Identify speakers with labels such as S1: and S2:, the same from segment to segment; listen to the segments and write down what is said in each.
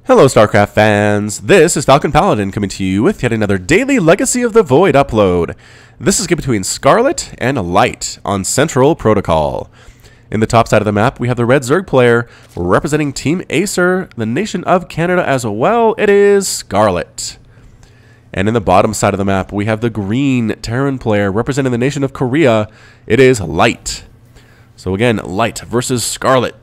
S1: Hello StarCraft fans, this is Falcon Paladin coming to you with yet another daily Legacy of the Void upload. This is between Scarlett and Light on Central Protocol. In the top side of the map, we have the red Zerg player representing Team Acer, the nation of Canada as well. It is Scarlett. And in the bottom side of the map, we have the green Terran player representing the nation of Korea. It is Light. So again, Light versus Scarlett.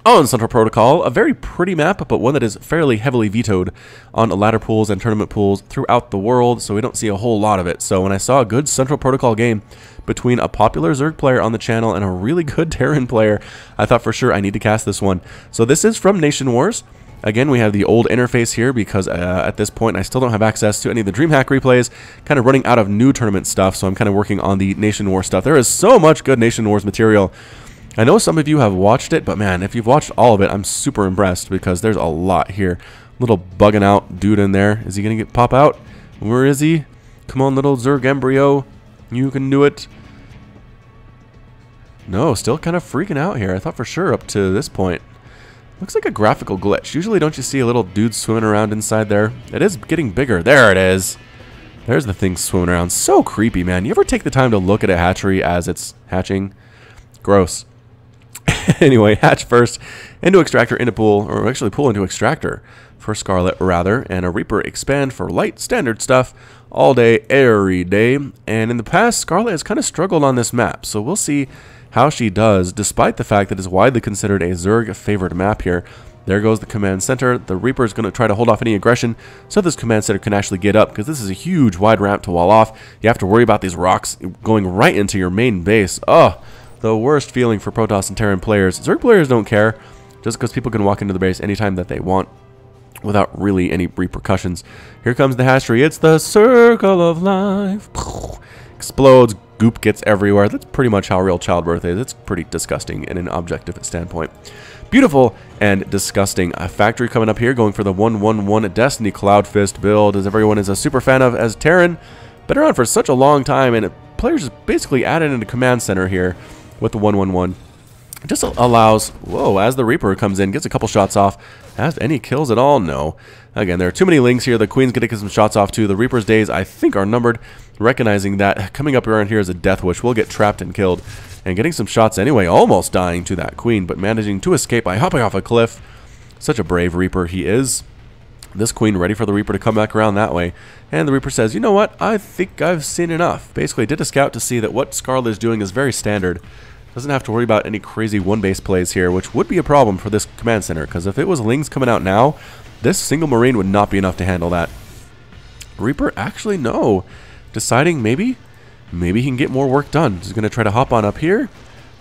S1: On Central Protocol, a very pretty map, but one that is fairly heavily vetoed on ladder pools and tournament pools throughout the world, so we don't see a whole lot of it. So when I saw a good Central Protocol game between a popular Zerg player on the channel and a really good Terran player, I thought for sure I need to cast this one. So this is from Nation Wars. Again, we have the old interface here because at this point I still don't have access to any of the DreamHack replays, kind of running out of new tournament stuff, so I'm kind of working on the Nation Wars stuff. There is so much good Nation Wars material. I know some of you have watched it, but man, if you've watched all of it, I'm super impressed because there's a lot here. Little bugging out dude in there. Is he going to pop out? Where is he? Come on, little Zerg embryo. You can do it. No, still kind of freaking out here. I thought for sure up to this point. Looks like a graphical glitch. Usually don't you see a little dude swimming around inside there? It is getting bigger. There it is. There's the thing swimming around. So creepy, man. You ever take the time to look at a hatchery as it's hatching? Gross. Anyway, hatch first, into extractor, into pool, or actually pool into extractor for Scarlett rather, and a Reaper expand for Light, standard stuff, all day, every day. And in the past, Scarlett has kind of struggled on this map, so we'll see how she does, despite the fact that it's widely considered a Zerg favored map here. There goes the command center. The Reaper is going to try to hold off any aggression so this command center can actually get up, because this is a huge wide ramp to wall off. You have to worry about these rocks going right into your main base. Oh, the worst feeling for Protoss and Terran players. Zerg players don't care, just because people can walk into the base anytime that they want without really any repercussions. Here comes the hatchery. It's the circle of life. Explodes. Goop gets everywhere. That's pretty much how real childbirth is. It's pretty disgusting in an objective standpoint. Beautiful and disgusting. A factory coming up here, going for the 1-1-1 Destiny Cloud Fist build, as everyone is a super fan of as Terran. Been around for such a long time, and players just basically added in a command center here with the 1-1-1. It just allows, whoa, as the Reaper comes in, gets a couple shots off. Has any kills at all? No. Again, there are too many lings here. The Queen's going to get some shots off too. The Reaper's days, I think, are numbered. Recognizing that coming up around here is a Death Wish. We'll get trapped and killed. And getting some shots anyway, almost dying to that Queen, but managing to escape by hopping off a cliff. Such a brave Reaper he is. This Queen ready for the Reaper to come back around that way. And the Reaper says, you know what? I think I've seen enough. Basically, did a scout to see that what Scarlett is doing is very standard. Doesn't have to worry about any crazy one-base plays here, which would be a problem for this command center, because if it was Lings coming out now, this single Marine would not be enough to handle that. Reaper, actually, no. Deciding maybe he can get more work done. He's going to try to hop on up here,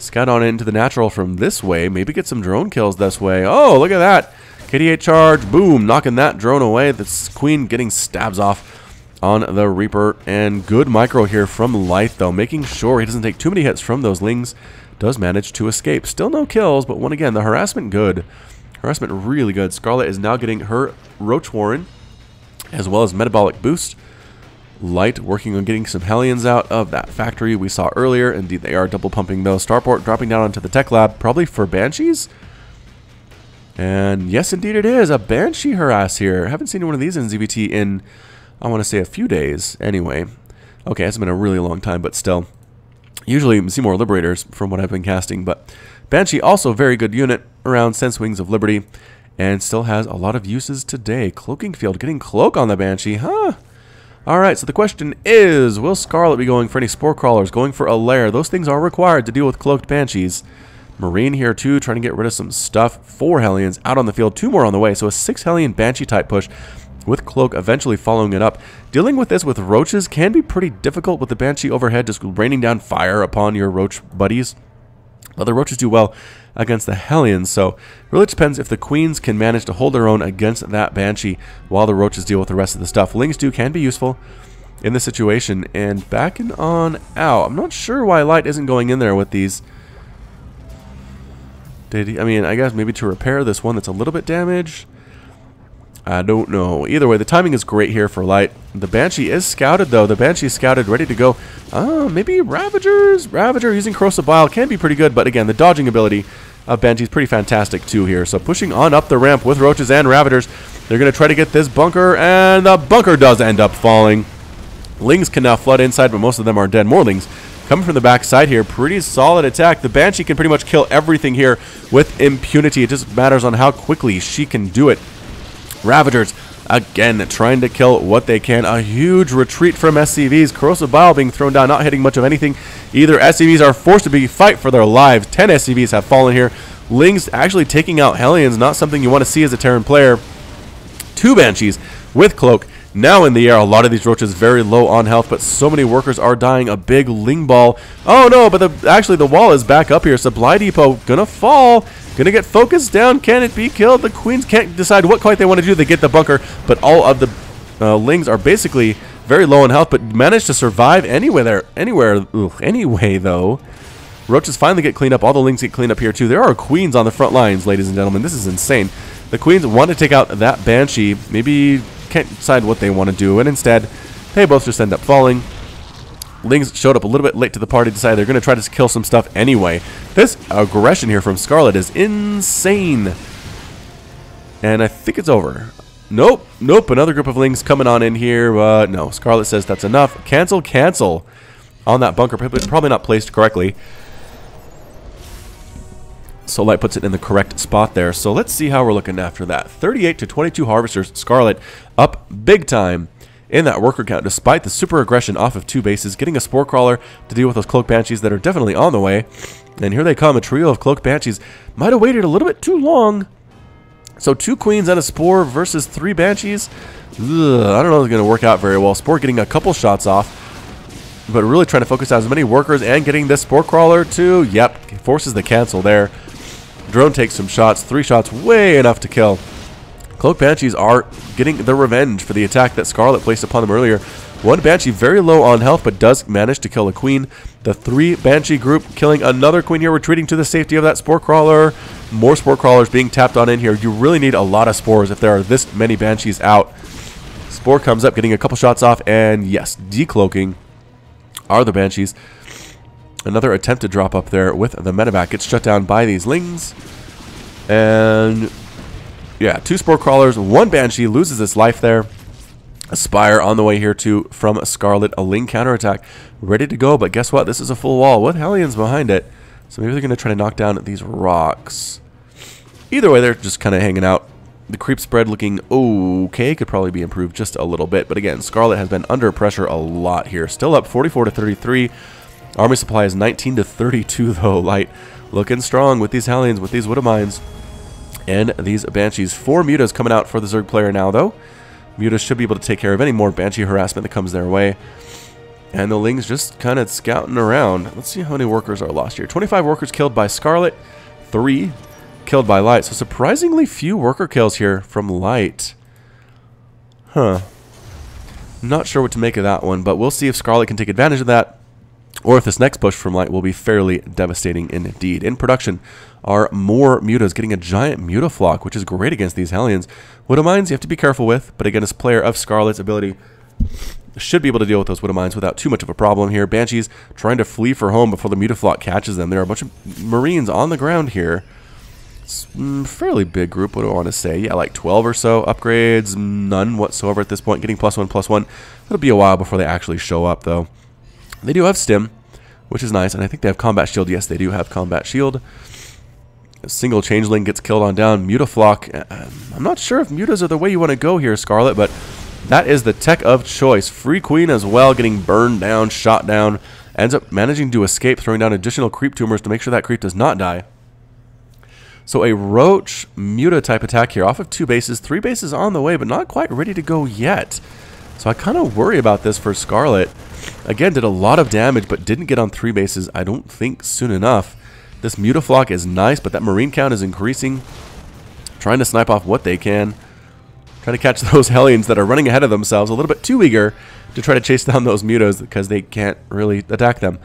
S1: scout on into the natural from this way, maybe get some drone kills this way. Oh, look at that. KD8 charge, boom, knocking that drone away. This Queen getting stabs off on the Reaper, and good micro here from Light, though, making sure he doesn't take too many hits from those Lings. Does manage to escape. Still no kills, but one again, the harassment good. Harassment really good. Scarlett is now getting her Roach Warren, as well as Metabolic Boost. Light working on getting some Hellions out of that factory we saw earlier. Indeed, they are double pumping those. Starport dropping down onto the tech lab, probably for Banshees. And yes, indeed it is. A Banshee harass here. I haven't seen one of these in ZVT in, I want to say, a few days. Anyway. Okay, it's been a really long time, but still. Usually you see more Liberators from what I've been casting, but Banshee also very good unit around Sense Wings of Liberty, and still has a lot of uses today. Cloaking Field, getting Cloak on the Banshee, huh? Alright, so the question is, will Scarlett be going for any Spore Crawlers, going for a Lair? Those things are required to deal with Cloaked Banshees. Marine here too, trying to get rid of some stuff. 4 Hellions out on the field, 2 more on the way, so a 6 Hellion Banshee type push, with Cloak eventually following it up. Dealing with this with Roaches can be pretty difficult with the Banshee overhead, just raining down fire upon your Roach buddies. But the Roaches do well against the Hellions, so it really depends if the Queens can manage to hold their own against that Banshee while the Roaches deal with the rest of the stuff. Lings too can be useful in this situation, and backing on out. I'm not sure why Light isn't going in there with these. Did he? I mean, I guess maybe to repair this one that's a little bit damaged. I don't know. Either way, the timing is great here for Light. The Banshee is scouted, though. The Banshee is scouted, ready to go. Maybe Ravagers? Ravager using Corrosive Bile can be pretty good, but again, the dodging ability of Banshees. Pretty fantastic too here. So pushing on up the ramp with Roaches and Ravagers. They're going to try to get this bunker, and the bunker does end up falling. Lings can now flood inside, but most of them are dead. More Lings coming from the back side here. Pretty solid attack. The Banshee can pretty much kill everything here with impunity. It just matters on how quickly she can do it. Ravagers, again, trying to kill what they can. A huge retreat from SCVs. Corrosive Bile being thrown down, not hitting much of anything. Either SCVs are forced to fight for their lives. 10 SCVs have fallen here. Lings actually taking out Hellions, not something you want to see as a Terran player. 2 Banshees with Cloak. Now in the air, a lot of these Roaches very low on health, but so many workers are dying. A big Ling ball. Oh no, but actually the wall is back up here. Supply depot gonna fall. Gonna get focused down. Can it be killed? The Queens can't decide what quite they want to do. They get the bunker, but all of the Lings are basically very low on health, but manage to survive anyway though. Roaches finally get cleaned up. All the Lings get cleaned up here too. There are Queens on the front lines, ladies and gentlemen. This is insane. The Queens want to take out that Banshee. Maybe can't decide what they want to do, and instead they both just end up falling. Lings showed up a little bit late to the party, decided they're going to try to kill some stuff anyway. This aggression here from Scarlett is insane. And I think it's over. Nope, another group of Lings coming on in here. No, Scarlett says that's enough. Cancel on that bunker, probably not placed correctly. So Light puts it in the correct spot there. So let's see how we're looking after that. 38 to 22 Harvesters. Scarlett up big time in that worker count, despite the super aggression off of 2 bases, getting a Spore Crawler to deal with those Cloak Banshees that are definitely on the way. And here they come, a trio of Cloak Banshees. Might have waited a little bit too long. So 2 Queens and a Spore versus 3 Banshees. Ugh, I don't know if it's going to work out very well. Spore getting a couple shots off, but really trying to focus on as many workers and getting this Spore Crawler too. Yep, forces the cancel there. Drone takes some shots, 3 shots, way enough to kill. Cloak Banshees are getting the revenge for the attack that Scarlett placed upon them earlier. 1 Banshee very low on health, but does manage to kill a Queen. The 3 Banshee group killing another Queen here, retreating to the safety of that Spore Crawler. More Spore Crawlers being tapped on in here. You really need a lot of Spores if there are this many Banshees out. Spore comes up, getting a couple shots off, and yes, decloaking are the Banshees. Another attempt to drop up there with the medevac. Gets shut down by these Lings. And yeah, 2 Spore Crawlers, 1 Banshee loses its life there. A Spire on the way here too from Scarlett. A Ling counterattack ready to go, but guess what? This is a full wall with Hellions behind it. So maybe they're going to try to knock down these rocks. Either way, they're just kind of hanging out. The creep spread looking okay. Could probably be improved just a little bit. But again, Scarlett has been under pressure a lot here. Still up 44 to 33. Army supply is 19 to 32 though. Light looking strong with these Hellions, with these Widow Mines, and these Banshees. 4 Mutas coming out for the Zerg player now though. Mutas should be able to take care of any more Banshee harassment that comes their way. And the Lings just kind of scouting around. Let's see how many workers are lost here. 25 workers killed by Scarlett, 3 killed by Light. So surprisingly few worker kills here from Light. Huh. Not sure what to make of that one, but we'll see if Scarlett can take advantage of that, or if this next push from Light will be fairly devastating indeed. In production are more Mutas, getting a giant Mutaflock, which is great against these Hellions. Widow Mines you have to be careful with, but again, as player of Scarlett's ability, should be able to deal with those Widow Mines without too much of a problem here. Banshees trying to flee for home before the Mutaflock catches them. There are a bunch of Marines on the ground here. It's a fairly big group, what do I want to say? Yeah, like 12 or so. Upgrades, none whatsoever at this point. Getting +1/+1. It'll be a while before they actually show up, though. They do have Stim, which is nice, and I think they have Combat Shield. Yes, they do have Combat Shield. A single Changeling gets killed on down. Mutaflock, I'm not sure if Mutas are the way you want to go here, Scarlett, but that is the tech of choice. Free Queen as well, getting burned down, shot down. Ends up managing to escape, throwing down additional creep tumors to make sure that creep does not die. So a Roach Muta type attack here off of 2 bases. 3 bases on the way, but not quite ready to go yet. So I kind of worry about this for Scarlett. Again, did a lot of damage, but didn't get on 3 bases, I don't think, soon enough. This Mutaflock is nice, but that Marine count is increasing. Trying to snipe off what they can. Trying to catch those Hellions that are running ahead of themselves, a little bit too eager to try to chase down those Mutas because they can't really attack them.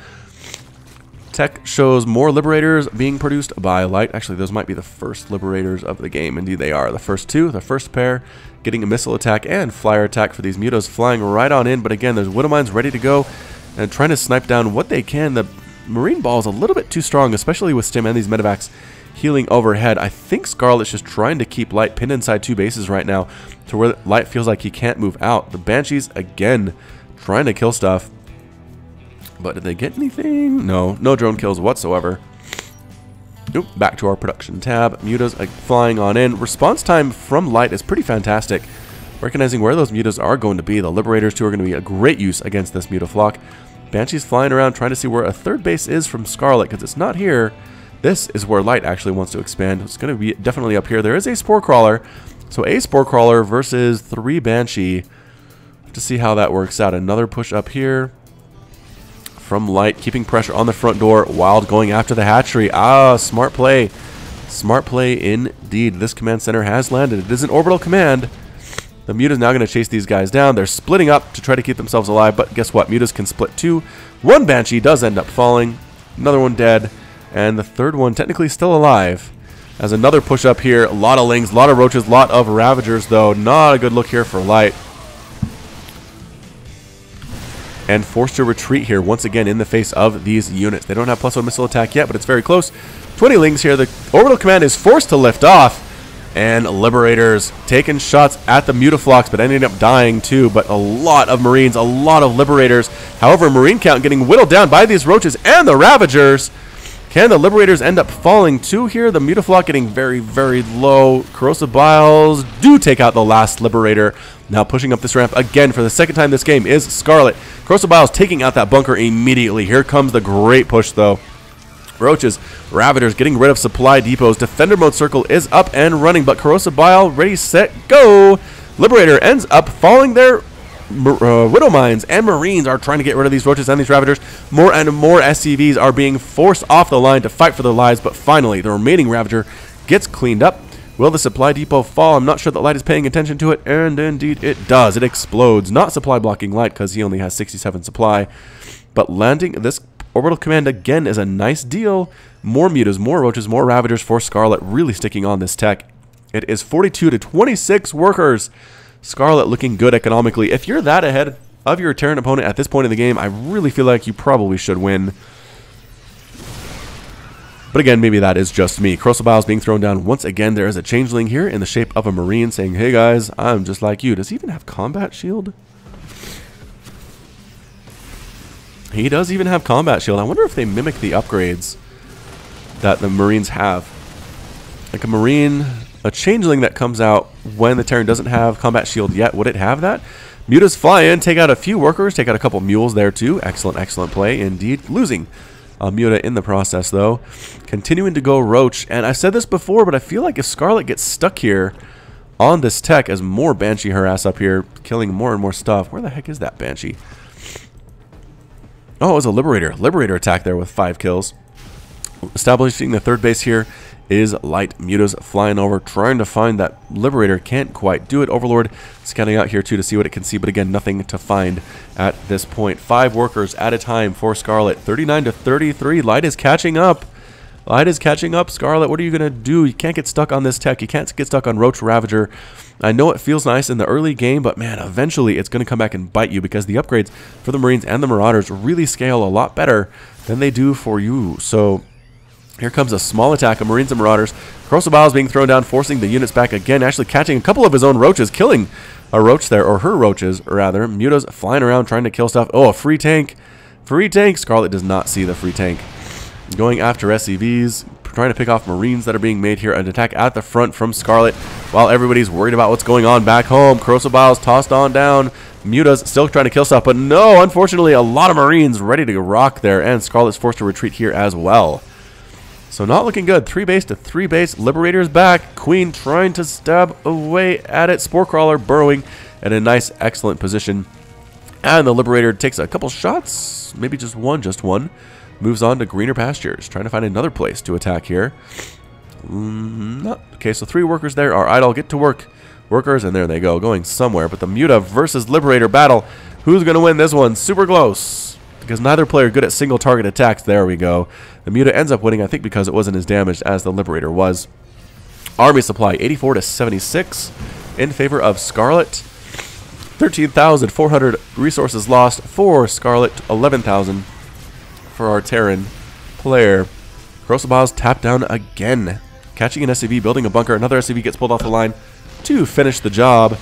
S1: Tech shows more Liberators being produced by Light. Actually, those might be the first Liberators of the game. Indeed, they are. The first 2, the first pair, getting a missile attack and flyer attack for these Mutas, flying right on in. But again, there's Widow Mines ready to go and trying to snipe down what they can. The Marine Ball is a little bit too strong, especially with Stim and these medevacs healing overhead. I think Scarlett's just trying to keep Light pinned inside 2 bases right now to where Light feels like he can't move out. The Banshees, again, trying to kill stuff. But did they get anything? No. No drone kills whatsoever. Nope. Back to our production tab. Mutas flying on in. Response time from Light is pretty fantastic. Recognizing where those mutas are going to be. The Liberators, too, are going to be a great use against this Mutaflock. Banshee's flying around trying to see where a third base is from Scarlett, because it's not here. This is where Light actually wants to expand. It's going to be definitely up here. There is a Spore Crawler. So a Spore Crawler versus 3 Banshee. To see how that works out. Another push up here from Light, keeping pressure on the front door while going after the hatchery. Ah, smart play. Smart play indeed. This command center has landed. It is an orbital command. The Muta's now going to chase these guys down. They're splitting up to try to keep themselves alive, but guess what? Mutas can split too. 1 Banshee does end up falling. Another one dead. And the third one technically still alive. As another push up here. A lot of Lings, a lot of Roaches, a lot of Ravagers, though. Not a good look here for Light. And forced to retreat here once again in the face of these units. They don't have +1 missile attack yet, but it's very close. 20 Lings here. The orbital command is forced to lift off. And Liberators taking shots at the Mutaflocks, but ending up dying too. But a lot of Marines, a lot of Liberators. However, Marine count getting whittled down by these Roaches and the Ravagers. Can the Liberators end up falling too here? The Mutaflock getting very, very low. Corrosive Biles do take out the last Liberator. Now pushing up this ramp again for the second time this game is Scarlett. Corrosive Biles taking out that bunker immediately. Here comes the great push though. Roaches, Ravagers getting rid of supply depots. Defender mode circle is up and running, but Corrosive Bile ready, set, go. Liberator ends up falling there. Widow Mines and Marines are trying to get rid of these Roaches and these Ravagers. More and more SCVs are being forced off the line to fight for their lives, but finally the remaining Ravager gets cleaned up. Will the supply depot fall? I'm not sure that Light is paying attention to it, and indeed it does. It explodes. Not supply blocking Light because he only has 67 supply, but landing this orbital command again is a nice deal. More Mutas, more Roaches, more Ravagers for Scarlett, really sticking on this tech. It is 42 to 26 workers. Scarlett looking good economically. If you're that ahead of your Terran opponent at this point in the game, I really feel like you probably should win. But again, maybe that is just me. Corrosive Biles being thrown down once again. There is a changeling here in the shape of a Marine saying, hey guys, I'm just like you. Does he even have combat shield? He does even have combat shield. I wonder if they mimic the upgrades that the Marines have. Like a Marine, a changeling that comes out when the Terran doesn't have combat shield yet. Would it have that? Mutas fly in, take out a few workers, take out a couple mules there too. Excellent, excellent play indeed. Losing a Muta in the process though. Continuing to go Roach. And I've said this before, but I feel like if Scarlett gets stuck here on this tech as more Banshee harass up here, killing more and more stuff. Where the heck is that Banshee? Oh, it was a Liberator. Liberator attack there with 5 kills. Establishing the third base here is Light. Mutas flying over, trying to find that Liberator. Can't quite do it. Overlord scanning out here too to see what it can see, but again, nothing to find at this point. 5 workers at a time for Scarlett. 39 to 33. Light is catching up. Light is catching up. Scarlett, what are you going to do? You can't get stuck on this tech. You can't get stuck on Roach Ravager. I know it feels nice in the early game, but man, eventually it's going to come back and bite you because the upgrades for the Marines and the Marauders really scale a lot better than they do for you. So here comes a small attack of Marines and Marauders. Corrosive Biles being thrown down, forcing the units back again, actually catching a couple of his own Roaches, killing a Roach there, or her Roaches, rather. Mutas flying around trying to kill stuff. Oh, a free tank. Free tank. Scarlett does not see the free tank. Going after SCVs, trying to pick off Marines that are being made here. An attack at the front from Scarlett while everybody's worried about what's going on back home. Corrosive Biles tossed on down. Mutas still trying to kill stuff, but no, unfortunately, a lot of Marines ready to rock there, and Scarlett's forced to retreat here as well. So not looking good. 3 base to 3 base. Liberator's back. Queen trying to stab away at it. Spore Crawler burrowing at a nice, excellent position. And the Liberator takes a couple shots. Maybe just one. Moves on to greener pastures. Trying to find another place to attack here. Okay, so 3 workers there are idle. Get to work, workers, and there they go. Going somewhere. But the Muta versus Liberator battle. Who's going to win this one? Super close. Because neither player good at single target attacks. There we go. The Muta ends up winning, I think, because it wasn't as damaged as the Liberator was. Army supply 84 to 76 in favor of Scarlett. 13,400 resources lost for Scarlett. 11,000 for our Terran player. Corrosive Biles tapped down again. catching an SCV, building a bunker. Another SCV gets pulled off the line to finish the job.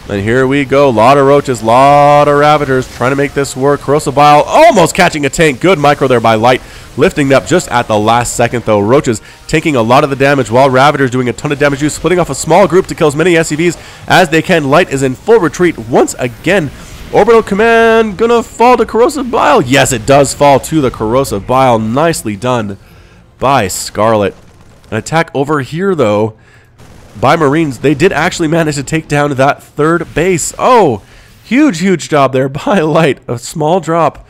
S1: And here we go. Lot of roaches, lot of Ravagers trying to make this work. Corrosive Bile almost catching a tank. Good micro there by Light. Lifting up just at the last second, though. Roaches taking a lot of the damage while Ravagers doing a ton of damage. Splitting off a small group to kill as many SCVs as they can. Light is in full retreat once again. Orbital Command gonna fall to Corrosive Bile. Yes, it does fall to the Corrosive Bile. Nicely done by Scarlett. An attack over here, though, by Marines. They did actually manage to take down that third base. Oh, huge job there by Light. A small drop,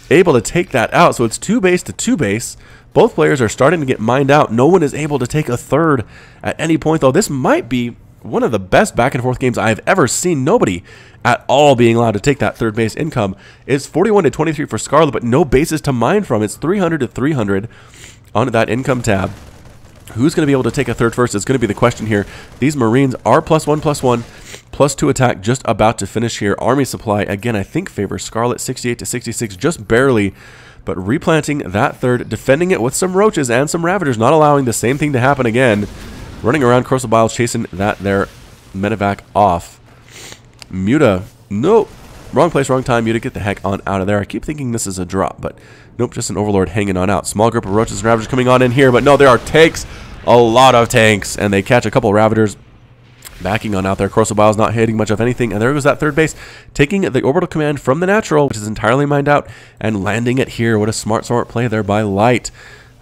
S1: able to take that out. So it's 2 base to 2 base. Both players are starting to get mined out. No one is able to take a third at any point, though. This might be one of the best back and forth games I've ever seen. Nobody at all being allowed to take that third base. Income is 41 to 23 for Scarlett, but no bases to mine from. It's 300 to 300 on that income tab. Who's going to be able to take a third first is going to be the question here. These Marines are +1/+1, +2 attack, just about to finish here. Army supply, again, I think favors Scarlett, 68 to 66, just barely. But replanting that third, defending it with some roaches and some Ravagers, not allowing the same thing to happen again. Running around Corrosive Bile, chasing that there medevac off. Muta, nope. Wrong place, wrong time. Muta, get the heck on out of there. I keep thinking this is a drop, but nope, just an Overlord hanging on out. Small group of roaches and Ravagers coming on in here, but no, there are tanks. A lot of tanks, and they catch a couple Ravagers backing on out there. Corrosive Bile is not hitting much of anything, and there goes that third base, taking the Orbital Command from the natural, which is entirely mined out, and landing it here. What a smart play there by Light.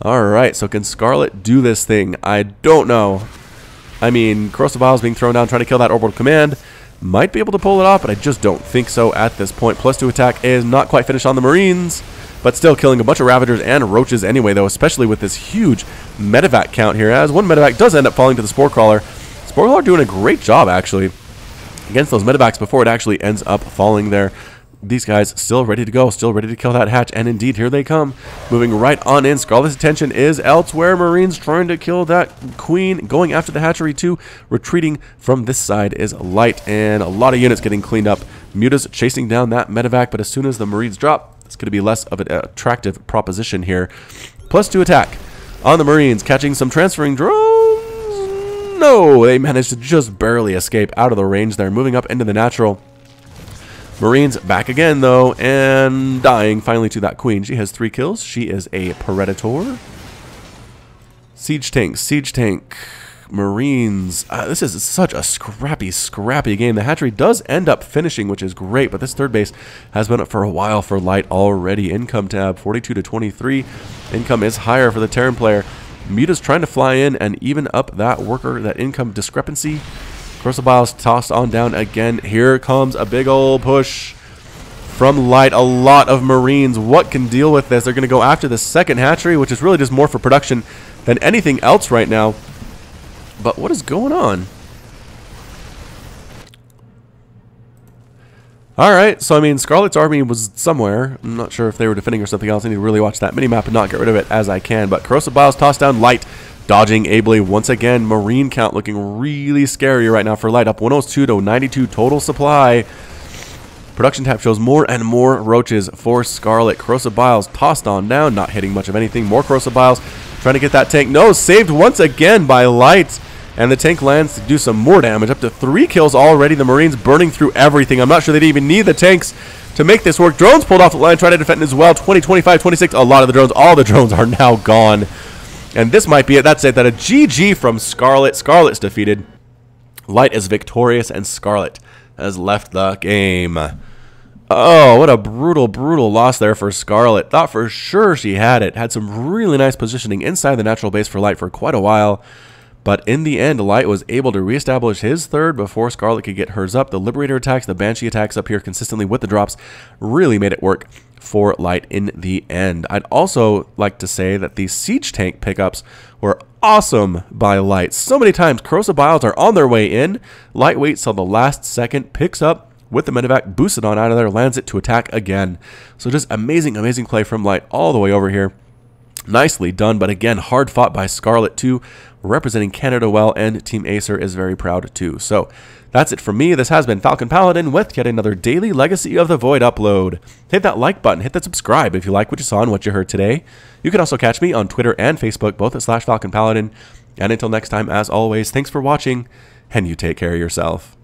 S1: Alright, so can Scarlett do this thing? I don't know. I mean, Corrosive Bile is being thrown down, trying to kill that Orbital Command. Might be able to pull it off, but I just don't think so at this point. +2 attack is not quite finished on the Marines, but still killing a bunch of Ravagers and roaches anyway, though, especially with this huge medevac count here, as one medevac does end up falling to the Spore Crawler. Spore Crawler doing a great job, actually, against those medevacs before it actually ends up falling there. These guys still ready to go, still ready to kill that hatch, and indeed, here they come. Moving right on in. Scarlett's attention is elsewhere. Marines trying to kill that Queen, going after the hatchery too. Retreating from this side is Light, and a lot of units getting cleaned up. Muta's chasing down that medevac, but as soon as the Marines drop, it's going to be less of an attractive proposition here. +2 attack on the Marines, catching some transferring drones. No, they managed to just barely escape out of the range there, moving up into the natural. Marines back again, though, and dying finally to that Queen. She has 3 kills. She is a Predator. Siege tank. Marines. This is such a scrappy game. The hatchery does end up finishing, which is great, but this third base has been up for a while for Light already. Income tab, 42 to 23. Income is higher for the Terran player. Muta's trying to fly in and even up that worker, that income discrepancy. Corrosive Bile's tossed on down again. Here comes a big old push from Light. A lot of Marines. What can deal with this? They're going to go after the second hatchery, which is really just more for production than anything else right now. But what is going on? Alright, so I mean, Scarlett's army was somewhere. I'm not sure if they were defending or something else. I need to really watch that minimap and not get rid of it as I can. But Corrosive Bile's tossed down. Light dodging ably once again. Marine count looking really scary right now for Light. Up 102 to 92 total supply. Production tab shows more and more roaches for Scarlett. Corrosive Bile's tossed on down, not hitting much of anything. More Corrosive Bile's trying to get that tank. No, saved once again by Light. And the tank lands to do some more damage. Up to 3 kills already. The Marines burning through everything. I'm not sure they didn't even need the tanks to make this work. Drones pulled off the line, trying to defend as well. 20, 25, 26. A lot of the drones. All the drones are now gone. And this might be it. That's it. That a GG from Scarlett. Scarlett's defeated. Light is victorious, and Scarlett has left the game. Oh, what a brutal loss there for Scarlett. Thought for sure she had it. Had some really nice positioning inside the natural base for Light for quite a while. But in the end, Light was able to reestablish his third before Scarlett could get hers up. The Liberator attacks, the Banshee attacks up here consistently with the drops really made it work for Light in the end. I'd also like to say that the Siege tank pickups were awesome by Light. So many times, Corrosive Biles are on their way in. Light waits till the last second, picks up with the medevac, boosts it on out of there, lands it to attack again. So just amazing play from Light all the way over here. Nicely done, but again, hard fought by Scarlett too, representing Canada well, and Team Acer is very proud too. So that's it from me. This has been Falcon Paladin with yet another daily Legacy of the Void upload. Hit that like button, hit that subscribe if you like what you saw and what you heard today. You can also catch me on Twitter and Facebook, both at /Falcon Paladin. And until next time, as always, thanks for watching, and you take care of yourself.